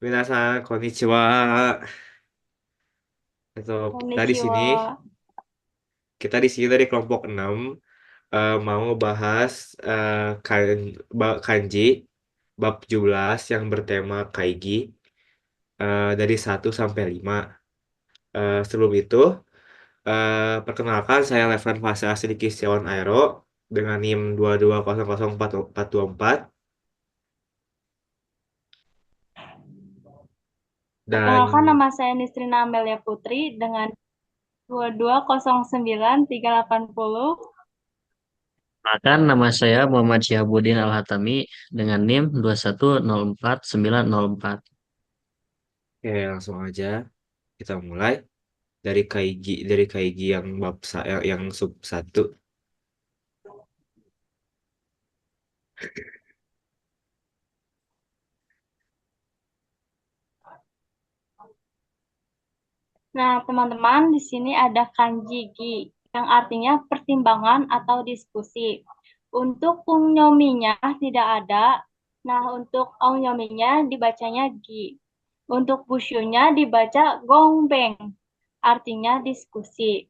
Minasan, konnichiwa. Atau Konnichiwa. kita di sini dari kelompok 6 mau bahas kanji bab 17 yang bertema kaigi dari 1 sampai 5. Sebelum itu, perkenalkan saya Levan Fase Asli Kisewon Aero dengan NIM 2200424 Perkenalkan, dan nama saya Nistrina Amelia Putri dengan 2209380. Perkenalkan, nama saya Muhammad Syihabuddin Al-Hatami dengan NIM 2104904. oke, langsung aja kita mulai dari kaigi yang yang sub 1. Nah, teman-teman, di sini ada kanji gi yang artinya pertimbangan atau diskusi. Untuk ungyominya tidak ada. Nah, untuk ongyominya dibacanya gi. Untuk busyunya dibaca gongbeng, artinya diskusi.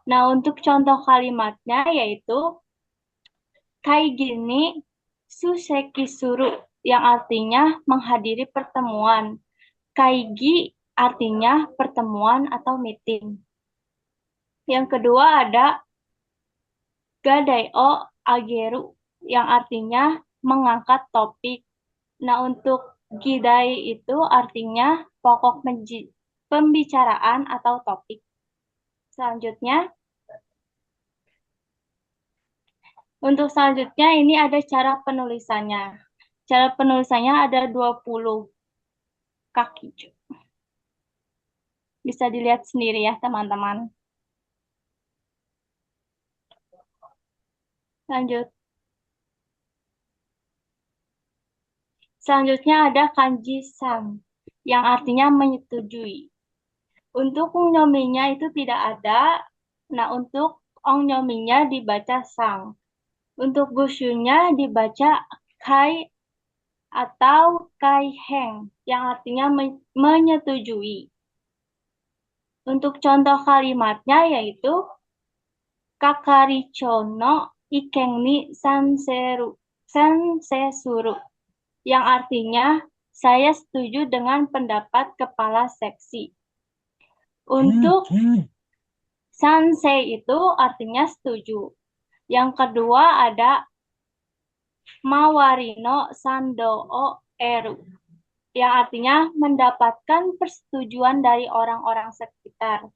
Nah, untuk contoh kalimatnya yaitu kayak gini suseki suru yang artinya menghadiri pertemuan. Kaigi artinya pertemuan atau meeting. Yang kedua ada gadai o ageru yang artinya mengangkat topik. Nah, untuk gidai itu artinya pokok pembicaraan atau topik. Selanjutnya, selanjutnya ini ada cara penulisannya. Cara penulisannya ada 20 kaki. Bisa dilihat sendiri ya, teman-teman. Lanjut. Selanjutnya ada kanji san, yang artinya menyetujui. Untuk ongnominya itu tidak ada. Nah, untuk ongnominya dibaca sang. Untuk gusyunya dibaca kai atau kai heng, yang artinya menyetujui. Untuk contoh kalimatnya yaitu kakaricho no iken ni sansesuru, yang artinya saya setuju dengan pendapat kepala seksi. Untuk sansei itu artinya setuju. Yang kedua ada mawarino sandoo eru, yang artinya mendapatkan persetujuan dari orang-orang sekitar.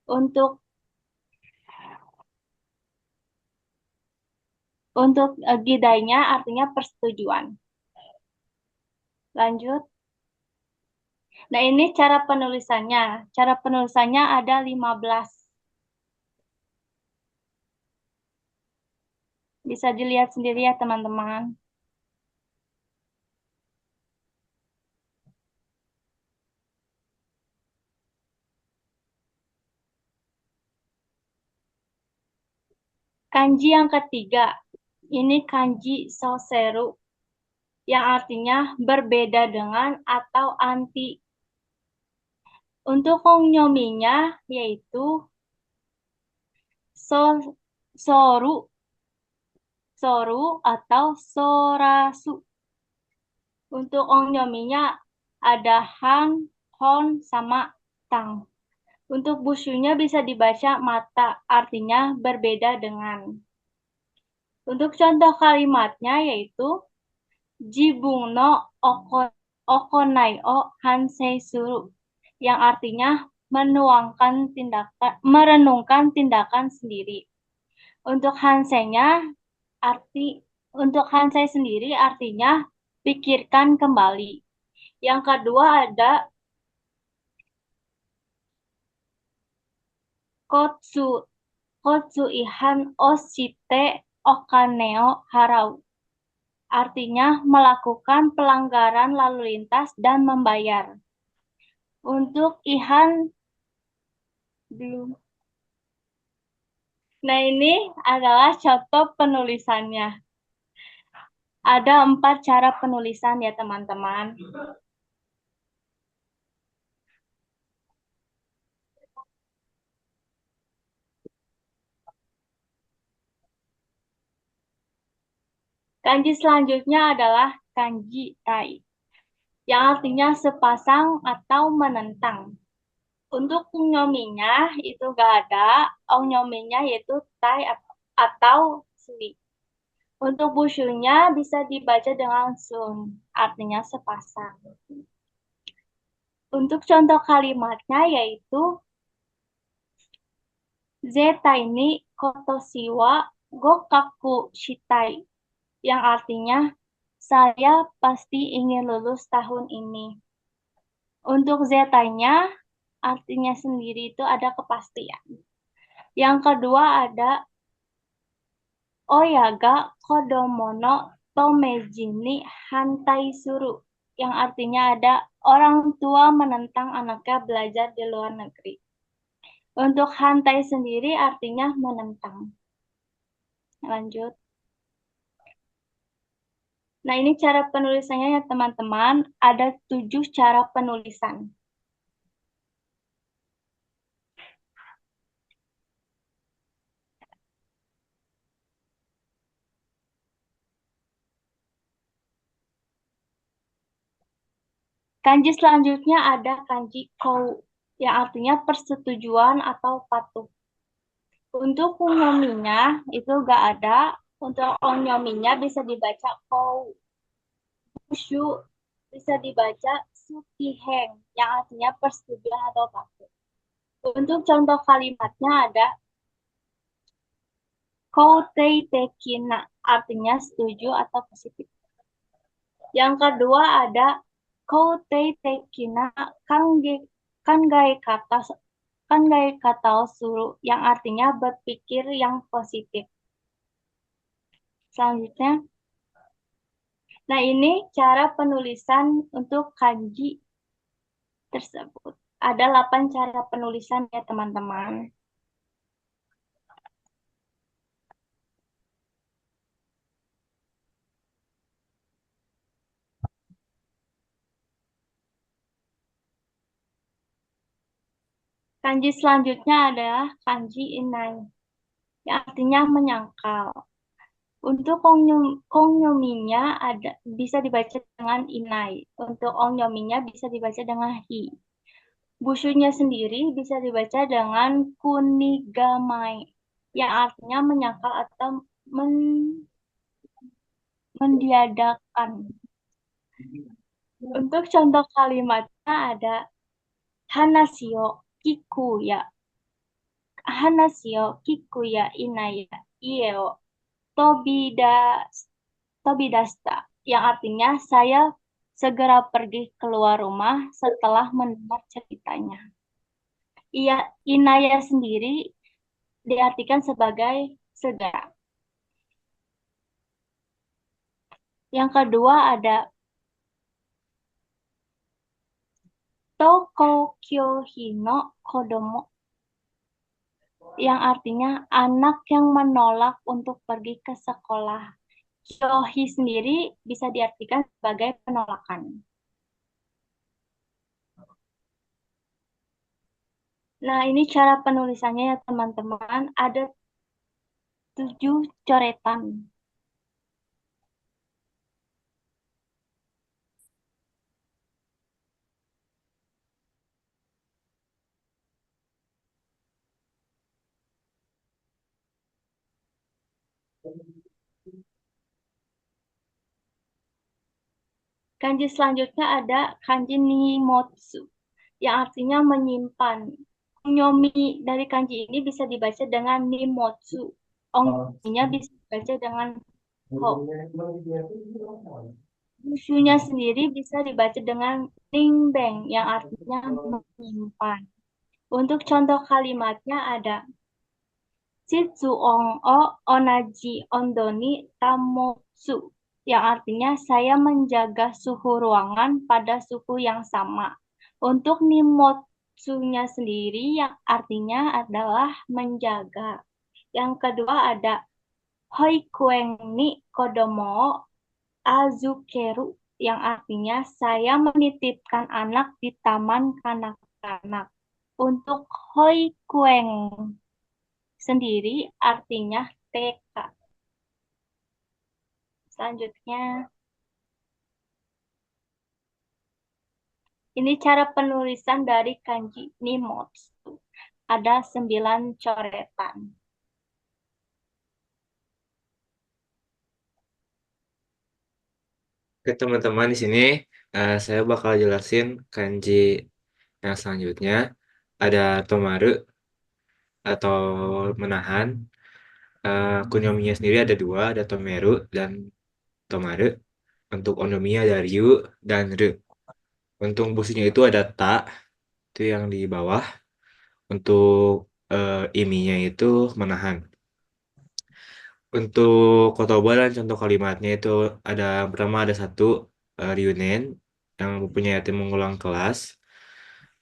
Untuk gidainya artinya persetujuan. Lanjut. Nah, ini cara penulisannya. Cara penulisannya ada 15. Bisa dilihat sendiri ya, teman-teman. Kanji yang ketiga, ini kanji soseru, yang artinya berbeda dengan atau anti. Untuk ongyominya yaitu soru, soru atau sorasu. Untuk ongyominya ada hang, hon, sama tang. Untuk busyunya bisa dibaca mata, artinya berbeda dengan. Untuk contoh kalimatnya yaitu jibung no okonai o hansei suru, yang artinya merenungkan tindakan sendiri. Untuk hansei-nya untuk hansei sendiri artinya pikirkan kembali. Yang kedua ada kotsu kotsu ihan oshite okaneo harau, artinya melakukan pelanggaran lalu lintas dan membayar. Untuk ihan belum. Nah, ini adalah contoh penulisannya. Ada 4 cara penulisan ya, teman-teman. Kanji selanjutnya adalah kanji tai, yang artinya sepasang atau menentang. Untuk kunyominya itu gak ada, onyominya yaitu tai atau sui. Untuk busunya bisa dibaca dengan sun, artinya sepasang. Untuk contoh kalimatnya yaitu Zetai ni kotoshi wa gokaku shitai, yang artinya saya pasti ingin lulus tahun ini. Untuk zetanya artinya sendiri itu ada kepastian. Yang kedua ada oyaga kodomo no tomeji ni hantai suru, yang artinya ada orang tua menentang anaknya belajar di luar negeri. Untuk hantai sendiri artinya menentang. Lanjut. Nah, ini cara penulisannya ya teman-teman. Ada 7 cara penulisan. Kanji selanjutnya ada kanji kou, yang artinya persetujuan atau patuh. Untuk kunyominya itu gak ada. Untuk onyominya bisa dibaca kou. Bushu bisa dibaca sukiheng, yang artinya persetujuan atau patuh. Untuk contoh kalimatnya ada koutei tekina, artinya setuju atau positif. Yang kedua ada koutei tekina kangai kata suruh, yang artinya berpikir yang positif. Selanjutnya, nah ini cara penulisan untuk kanji tersebut. Ada 8 cara penulisan ya teman-teman. Kanji selanjutnya adalah kanji inai, yang artinya menyangkal. Untuk onyominya ada bisa dibaca dengan inai. Untuk onyominya bisa dibaca dengan hi. Busunya sendiri bisa dibaca dengan kunigamai, yang artinya menyangkal atau mendiadakan. Untuk contoh kalimatnya ada hanasio kikuya, hanasio kikuya inaya ieo tobidasta, yang artinya saya segera pergi keluar rumah setelah mendengar ceritanya. Iya, inaya sendiri diartikan sebagai segera. Yang kedua ada toko kyohi no kodomo, yang artinya anak yang menolak untuk pergi ke sekolah. Kyohi sendiri bisa diartikan sebagai penolakan. Nah, ini cara penulisannya ya teman-teman. Ada 7 coretan. Kanji selanjutnya ada kanji nimotsu, yang artinya menyimpan. Nyomi dari kanji ini bisa dibaca dengan nimotsu. Ongnya bisa dibaca dengan ho. Mushunya sendiri bisa dibaca dengan ningbeng, yang artinya menyimpan. Untuk contoh kalimatnya ada Shitsuon o onaji ondo ni tamotsu, yang artinya saya menjaga suhu ruangan pada suhu yang sama. Untuk nimotsunya sendiri yang artinya adalah menjaga. Yang kedua ada hoikuen ni kodomo azukeru, yang artinya saya menitipkan anak di taman kanak-kanak. Untuk hoikuen sendiri artinya TK. Selanjutnya, ini cara penulisan dari kanji Nimotsu. Ada 9 coretan. Oke, teman-teman di sini saya bakal jelasin kanji yang selanjutnya. Ada tomaru atau menahan. Kunyominya sendiri ada dua, ada tomeru dan tomaru. Untuk onominya ada ryu dan ru. Untuk busunya itu ada ta, itu yang di bawah. Untuk iminya itu menahan. Untuk kotoba dan contoh kalimatnya itu ada pertama ada satu Ryunen yang mempunyai arti mengulang kelas.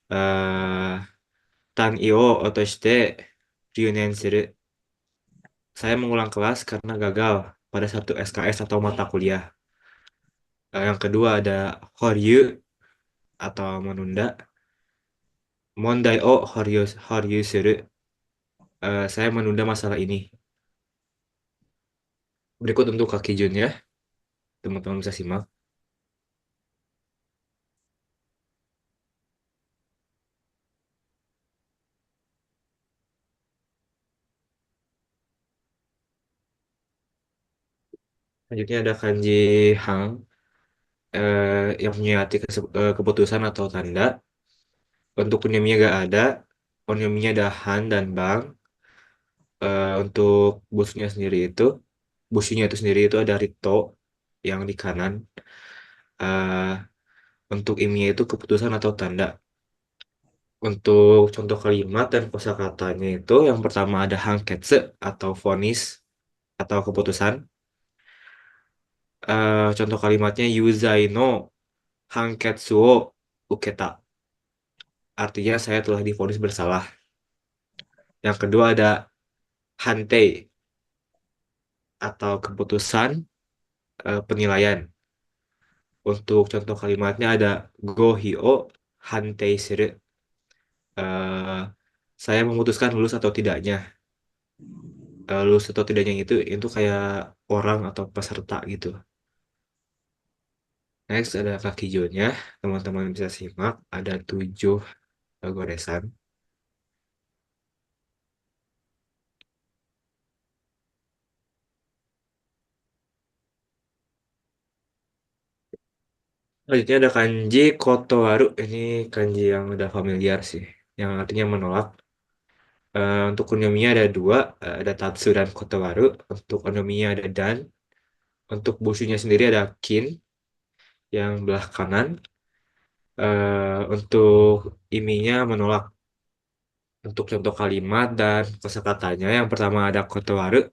eh Tan io otoshite ryunen suru. Saya mengulang kelas karena gagal pada satu SKS atau mata kuliah. Yang kedua ada horyu atau menunda. Mondai o horyu suru. Saya menunda masalah ini. Berikut untuk kaki Jun ya, teman-teman bisa simak. Selanjutnya ada kanji hang yang punya arti keputusan atau tanda. Untuk kunyominya gak ada. Kunyominya ada han dan bang. Untuk busnya itu sendiri itu ada Rito yang di kanan. Eh, untuk iminya itu keputusan atau tanda. Untuk contoh kalimat dan kosakatanya itu yang pertama ada hangketse atau vonis atau keputusan. Contoh kalimatnya yuzai no hanketsu wo uketa. Artinya saya telah divonis bersalah. Yang kedua ada hante atau keputusan penilaian. Untuk contoh kalimatnya ada gohio hantei suru. Eh, saya memutuskan lulus atau tidaknya. Lulus atau tidaknya itu kayak orang atau peserta gitu. Next ada kaki Jonya. Teman-teman bisa simak. Ada 7 goresan. Selanjutnya ada kanji kotowaru. Ini kanji yang udah familiar sih. Yang artinya menolak. Untuk onominya ada dua. Ada tatsu dan kotowaru. Untuk onominya ada dan. Untuk busunya sendiri ada kin. Yang belah kanan. Untuk iminya menolak. Untuk contoh kalimat dan kosakatanya. Yang pertama ada kotowaru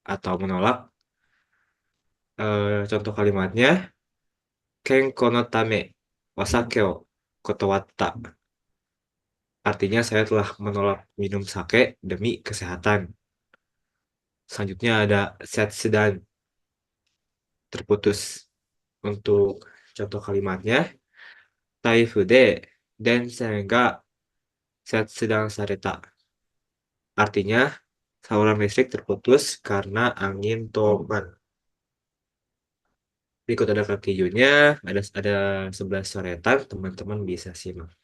atau menolak. Contoh kalimatnya. Kenko no tame wasake o kotowatta. Artinya saya telah menolak minum sake demi kesehatan. Selanjutnya ada setsudan terputus. Untuk contoh kalimatnya, taifu de densen ga setsudan sareta. Artinya saluran listrik terputus karena angin toman. Berikut ada kaki Yunya, ada 11 coretan, teman-teman bisa simak.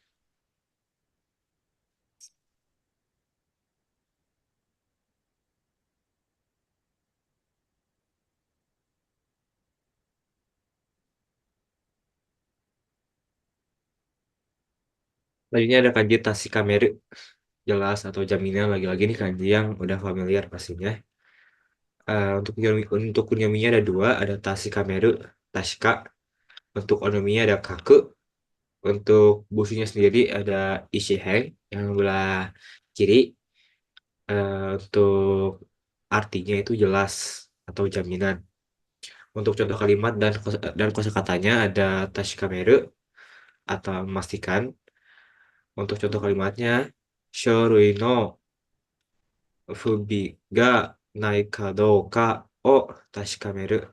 Selanjutnya ada kanji Tashikameru, jelas atau jaminan lagi-lagi nih kanji yang udah familiar pastinya. Untuk kunyominya ada dua, ada Tashikameru, Tashika. Untuk onominya ada Kaku. Untuk busunya sendiri ada Ishiheng yang belah kiri. Untuk artinya itu jelas atau jaminan. Untuk contoh kalimat dan kosakatanya ada Tashikameru atau memastikan. Untuk contoh kalimatnya Shorui no fubi ga nai ka douka o tashikameru.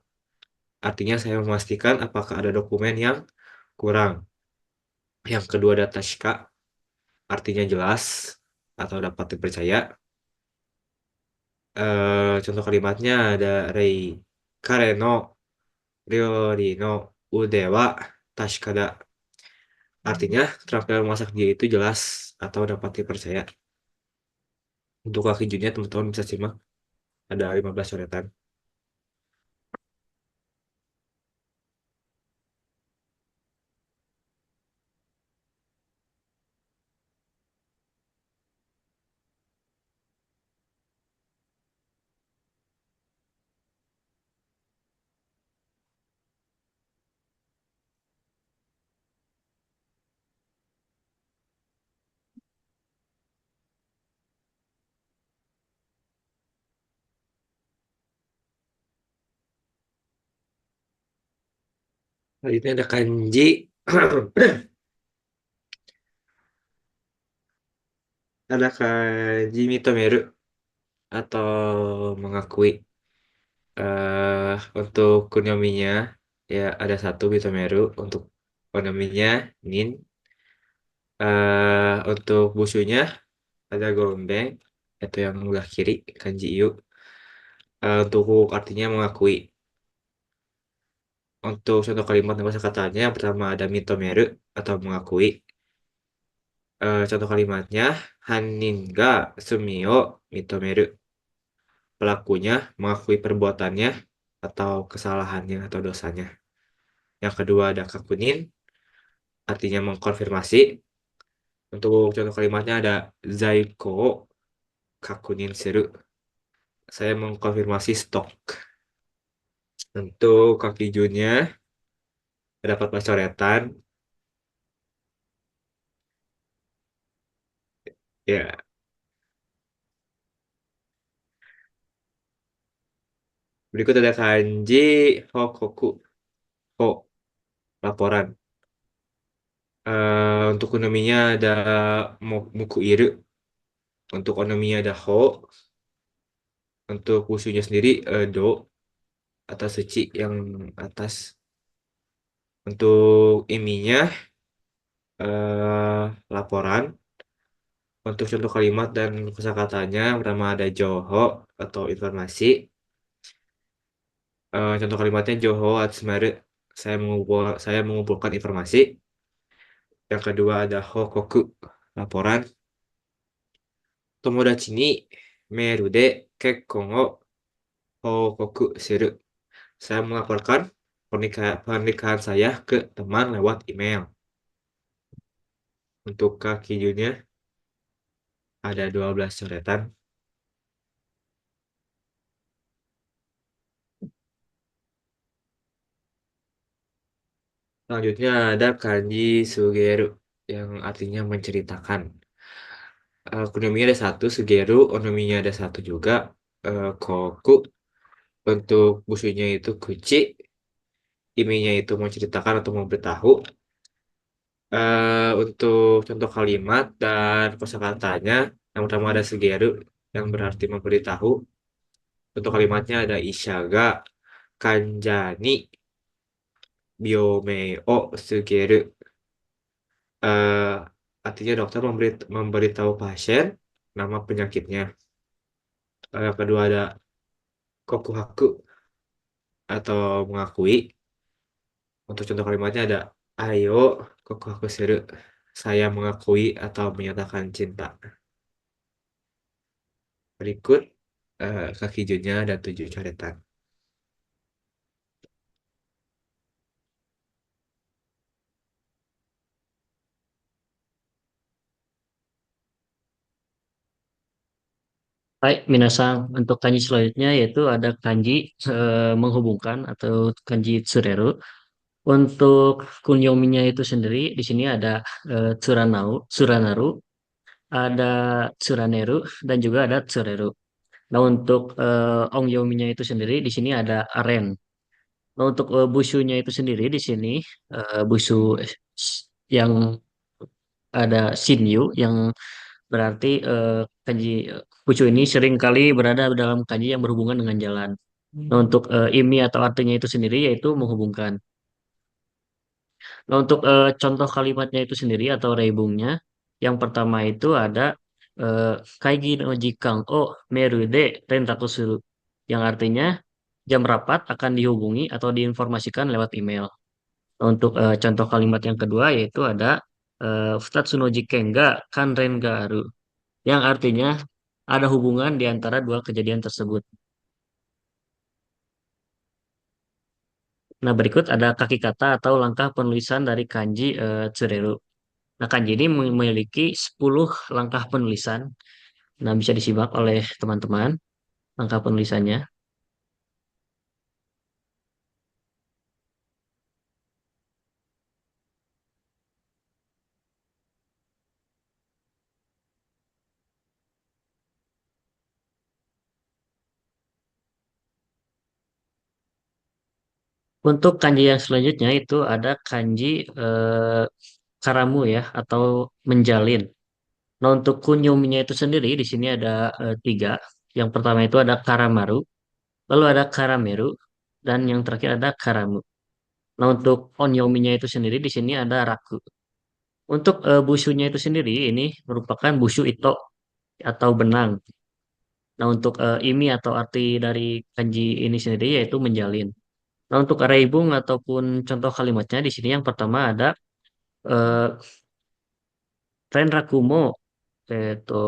Artinya saya memastikan apakah ada dokumen yang kurang. Yang kedua ada tashika, artinya jelas atau dapat dipercaya. Contoh kalimatnya ada rei kare no ryori no ude wa tashika da. Artinya, keterampilan memasak dia itu jelas atau dapat dipercaya. Untuk kaki junnya teman-teman bisa simak ada 15 coretan. Selanjutnya ada kanji ada kanji mitomeru atau mengakui. Untuk kunyominya ya ada satu mitomeru, untuk onominya nin. Untuk busunya ada gombeng itu yang belah kiri kanji yu. Untuk artinya mengakui. Untuk contoh kalimat dan kosakatanya yang pertama ada mitomeru atau mengakui. Contoh kalimatnya hanin ga sumio mitomeru. Pelakunya mengakui perbuatannya atau kesalahannya atau dosanya. Yang kedua ada kakunin, artinya mengkonfirmasi. Untuk contoh kalimatnya ada zaiko kakunin seru. Saya mengkonfirmasi stok. Untuk kaki junnya terdapat coretan. Ya, berikut ada kanji hokoku. Ho, laporan. Untuk onominya ada muku iru. Untuk onominya ada ho. Untuk usunya sendiri do atau suci yang atas. Untuk iminya laporan. Untuk contoh kalimat dan kosakatanya pertama ada joho atau informasi. Contoh kalimatnya joho atsumaru. Saya mengumpulkan informasi. Yang kedua ada hokoku, laporan. Tomodachi ni meiru de kekkon o hokoku shiru. Saya melaporkan pernikahan saya ke teman lewat email. Untuk kaki junnya ada 12 coretan. Selanjutnya ada kanji sugeru yang artinya menceritakan. Kunominya ada satu, sugeru, onominya ada satu juga. Koku, bentuk busunya itu kuci, iminya itu menceritakan atau memberitahu. Untuk contoh kalimat dan kosakatanya, yang pertama ada sugeru yang berarti memberitahu. Contoh kalimatnya ada ishaga kanjani biome o sugeru. Eh, Artinya dokter memberitahu pasien nama penyakitnya. Yang kedua ada kokuhaku atau mengakui. Untuk contoh kalimatnya ada ayo kokuhaku seru. Saya mengakui atau menyatakan cinta. Berikut kaki junnya ada 7 coretan. Baik, minasang. Untuk kanji selanjutnya yaitu ada kanji menghubungkan atau kanji tsureru. Untuk kunyominya itu sendiri di sini ada tsuranaru, ada tsuraneru, dan juga ada tsureru. Nah, untuk ongyominya itu sendiri di sini ada aren. Nah, untuk busunya itu sendiri di sini busu yang ada shinyu yang berarti kanji busu ini sering kali berada dalam kanji yang berhubungan dengan jalan. Nah, untuk imi atau artinya itu sendiri yaitu menghubungkan. Nah, untuk contoh kalimatnya itu sendiri atau reibungnya, yang pertama itu ada eh, kaigi no jikang o meru de rentaku suru. Yang artinya jam rapat akan dihubungi atau diinformasikan lewat email. Untuk contoh kalimat yang kedua yaitu ada Futatsu no jiken ga kanren ga aru, yang artinya ada hubungan di antara dua kejadian tersebut. Nah, berikut ada kaki kata atau langkah penulisan dari kanji tsureru. Nah, kanji ini memiliki 10 langkah penulisan. Nah, bisa disimak oleh teman-teman langkah penulisannya. Untuk kanji yang selanjutnya itu ada kanji karamu ya atau menjalin. Nah, untuk kunyominya itu sendiri di sini ada tiga. Yang pertama itu ada karamaru, lalu ada karameru, dan yang terakhir ada karamu. Nah, untuk onyominya itu sendiri di sini ada raku. Untuk busunya itu sendiri ini merupakan busu ito atau benang. Nah, untuk imi atau arti dari kanji ini sendiri yaitu menjalin. Nah, untuk reibung ataupun contoh kalimatnya di sini yang pertama ada eh, Renrakumo itu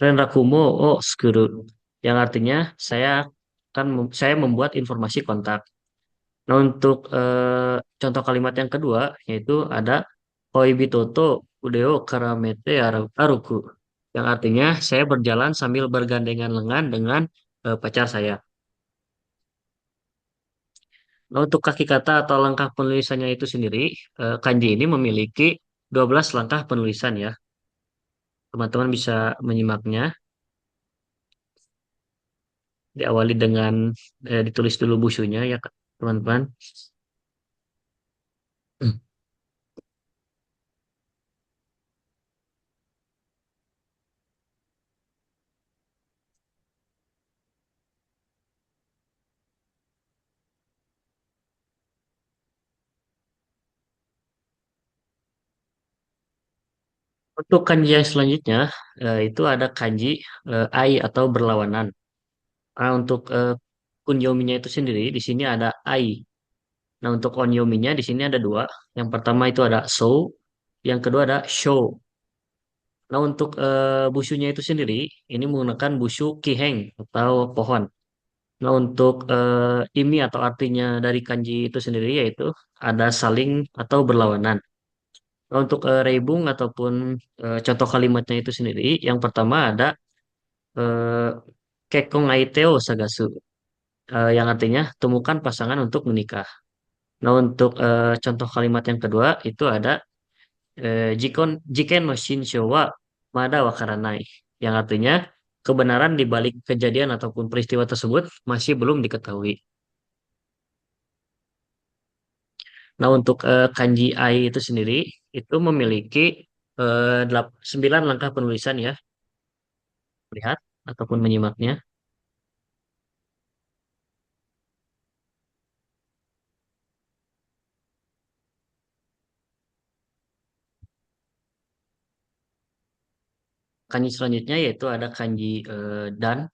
Renrakumo o sukuru, yang artinya saya membuat informasi kontak. Nah, untuk contoh kalimat yang kedua yaitu ada Koibito to udeo karamete aruku, yang artinya saya berjalan sambil bergandengan lengan dengan pacar saya. Nah, untuk kaki kata atau langkah penulisannya itu sendiri, kanji ini memiliki 12 langkah penulisan ya. Teman-teman bisa menyimaknya. Diawali dengan ditulis dulu busunya ya, teman-teman. Untuk kanji yang selanjutnya itu ada kanji ai atau berlawanan. Nah, untuk kunyominya itu sendiri di sini ada ai. Nah, untuk onyominya di sini ada dua. Yang pertama itu ada so, yang kedua ada show. Nah, untuk busunya itu sendiri ini menggunakan busu kiheng atau pohon. Nah, untuk ini atau artinya dari kanji itu sendiri yaitu ada saling atau berlawanan. Nah, untuk reibung ataupun contoh kalimatnya itu sendiri, yang pertama ada eh, kekong aiteo sagasu, yang artinya temukan pasangan untuk menikah. Nah, untuk contoh kalimat yang kedua itu ada jiken no shinsho wa mada wakaranai, yang artinya kebenaran di balik kejadian ataupun peristiwa tersebut masih belum diketahui. Nah, untuk kanji ai itu sendiri itu memiliki 9 langkah penulisan ya, lihat ataupun menyimaknya. Kanji selanjutnya yaitu ada kanji dan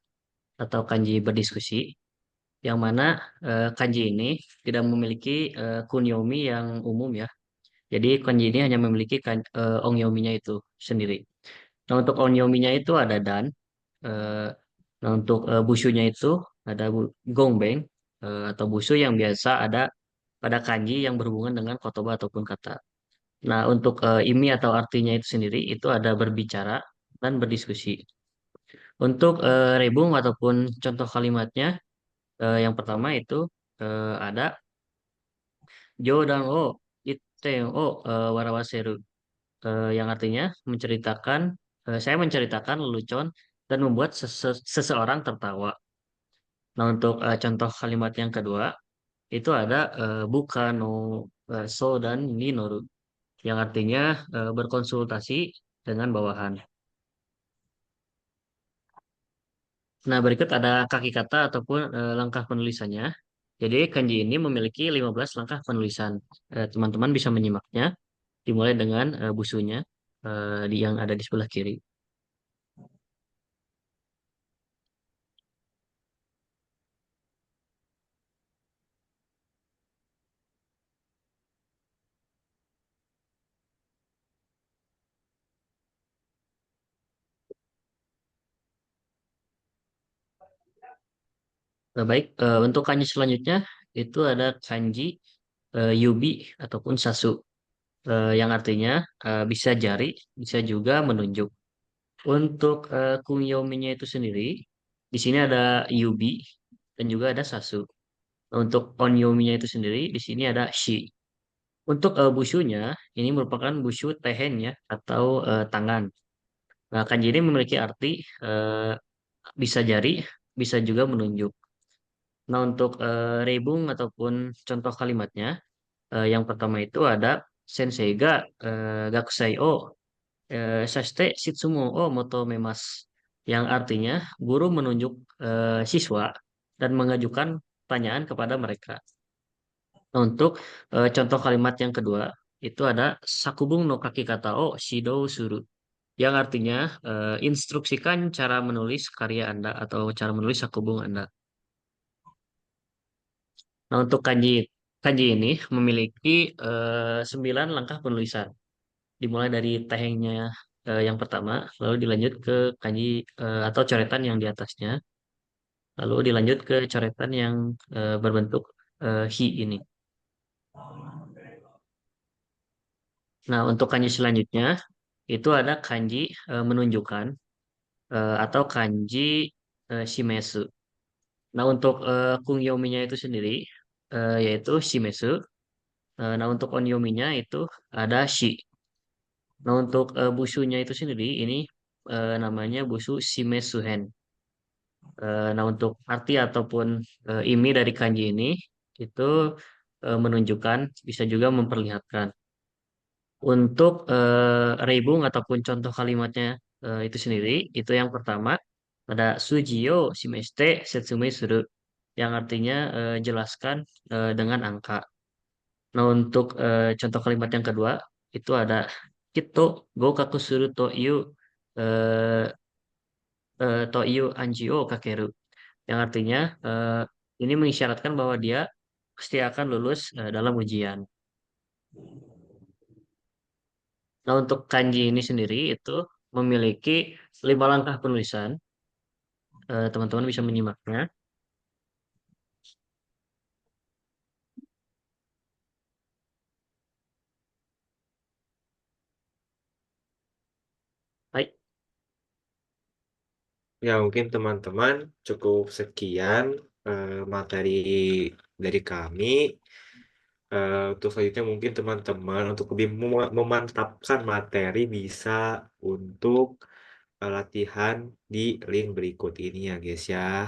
atau kanji berdiskusi, yang mana kanji ini tidak memiliki kunyomi yang umum ya. Jadi kanji ini hanya memiliki ongyominya itu sendiri. Nah, untuk ongyominya itu ada dan. eh, nah, untuk busunya itu ada gongbeng atau busu yang biasa ada pada kanji yang berhubungan dengan kotoba ataupun kata. Nah, untuk imi atau artinya itu sendiri itu ada berbicara dan berdiskusi. Untuk rebung ataupun contoh kalimatnya, yang pertama itu ada Jodan o itten o warawaseru, yang artinya menceritakan, saya menceritakan lelucon dan membuat seseorang tertawa. Nah, untuk contoh kalimat yang kedua itu ada bukano so dan minoru, yang artinya berkonsultasi dengan bawahan. Nah, berikut ada kaki kata ataupun langkah penulisannya. Jadi, kanji ini memiliki 15 langkah penulisan. Teman-teman bisa menyimaknya, dimulai dengan busunya yang ada di sebelah kiri. Baik, untuk kanji selanjutnya itu ada kanji yubi ataupun sasu, yang artinya bisa jari, bisa juga menunjuk. Untuk kunyominya itu sendiri, di sini ada yubi dan juga ada sasu. Untuk onyominya itu sendiri, di sini ada shi. Untuk busunya, ini merupakan busu tehen ya, atau tangan. Nah, kanji ini memiliki arti bisa jari, bisa juga menunjuk. Nah, untuk rebung ataupun contoh kalimatnya, yang pertama itu ada Sensei ga gakusai o shashite shitsumu o moto memas. Yang artinya guru menunjuk siswa dan mengajukan pertanyaan kepada mereka. Nah, untuk contoh kalimat yang kedua itu ada sakubung no kaki kata o shidou suru, yang artinya instruksikan cara menulis karya Anda atau cara menulis sakubung Anda. Nah, untuk kanji kanji ini memiliki 9 langkah penulisan. Dimulai dari tehengnya yang pertama, lalu dilanjut ke kanji atau coretan yang di atasnya, lalu dilanjut ke coretan yang berbentuk hi ini. Nah, untuk kanji selanjutnya itu ada kanji menunjukkan atau kanji shimesu. Nah, untuk kungyominya itu sendiri yaitu shimesu. Nah, untuk onyominya itu ada shi. Nah, untuk busunya itu sendiri ini namanya busu shimesuhen. Nah, untuk arti ataupun imi dari kanji ini itu menunjukkan, bisa juga memperlihatkan. Untuk reibung ataupun contoh kalimatnya itu sendiri, itu yang pertama ada Sujiyo shimeshite setsume suru, yang artinya jelaskan dengan angka. Nah, untuk contoh kalimat yang kedua itu ada Kitto gokaku suru eh, to iu anji o kakeru, yang artinya ini mengisyaratkan bahwa dia pasti akan lulus dalam ujian. Nah, untuk kanji ini sendiri itu memiliki 5 langkah penulisan. Teman-teman bisa menyimaknya. Baik, Ya, mungkin teman-teman cukup sekian materi dari kami. Untuk selanjutnya mungkin teman-teman untuk lebih memantapkan materi bisa untuk latihan di link berikut ini ya guys ya.